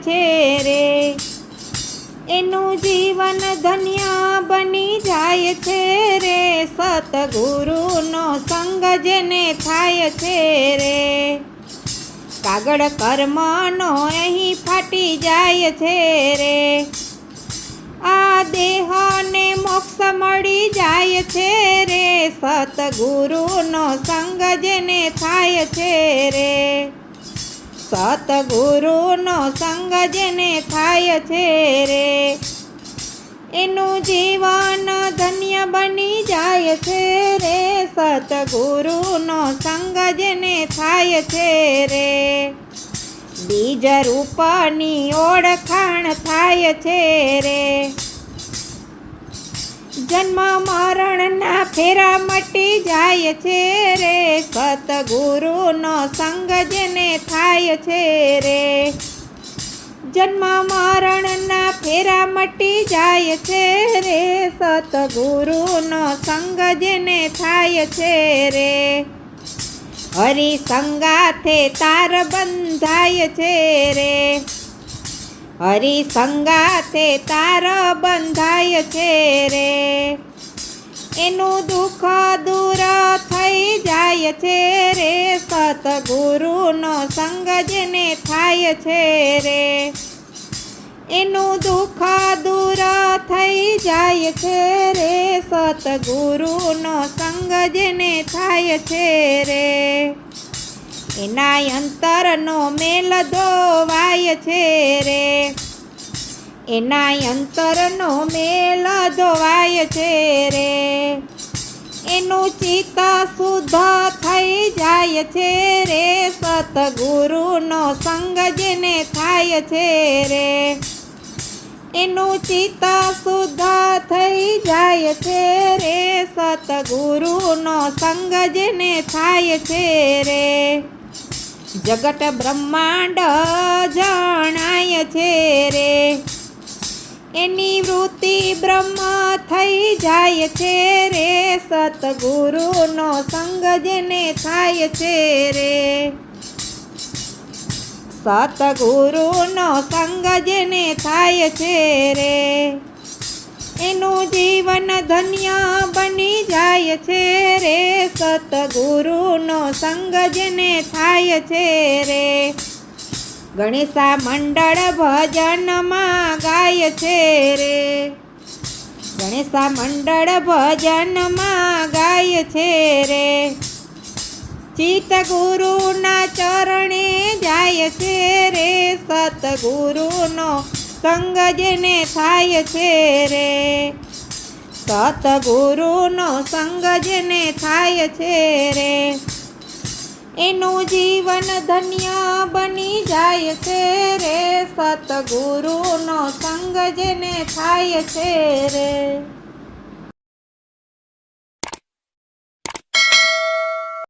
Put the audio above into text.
છે રે, એનું જીવન ધન્ય બની જાય છે રે, સતગુરુનો સંગ જેને થાય છે રે, કાગળ કર્મનો અહીં ફાટી જાય છે રે, આ દેહને મોક્ષ મળી જાય છે રે, સતગુરુનો સંગ જેને થાય છે રે, સતગુરુનો સંગ જેને થાય છે રે, એનું જીવન ધન્ય બની જાય છે રે, સતગુરુનો સંગ જેને થાય છે રે, બીજ રૂપની ઓળખાણ થાય છે રે, જન્મ મરણના ફેરા મટી જાય છે રે, સતગુરુનો સંગ જેને થાય છે રે, જન્મ મરણના ફેરા મટી જાય છે રે, સતગુરુનો સંગ જેને થાય છે રે, હરિસંગાથે તાર બંધાય છે રે, હરિસંગાથે તાર બંધાય છે રે, એનું દુઃખ દૂર થઈ જાય છે રે, સતગુરુનો સંગ જેને થાય છે રે, એનું દુઃખ દૂર થઈ જાય છે રે, સતગુરુનો સંગ જેને થાય છે રે, એના અંતરનો મેલ ધોવાય છે રે, એના અંતરનો મેલ ધોવાય છે રે, એનું ચિત્ત શુદ્ધ થઈ જાય છે રે, સતગુરુનો સંગ જેને થાય છે રે, એનું ચિત્ત શુદ્ધ થઈ જાય છે રે, સતગુરુનો સંગ જેને થાય છે રે, જગત બ્રહ્માંડ જણાય છે રે, એની વૃત્તિ બ્રહ્મ થઈ જાય છે રે, સતગુરુનો સંગ જેને થાય છે રે, સતગુરુનો સંગ જેને થાય છે રે, એનું જીવન ધન્ય બની જાય છે રે, સતગુરુનો સંગ જેને થાય છે રે, ગણેશા મંડળ ભજનમાં ગાય છે રે, ગણેશા મંડળ ભજનમાં ગાય છે રે, ચિત્ત ગુરુના ચરણે જાય છે રે, સતગુરુનો સંગ જેને થાય છે રે, સતગુરુનો સંગ જેને થાય છે રે, એનું જીવન ધન્ય બની જાય છે રે, સતગુરુનો સંગ જેને થાય છે રે.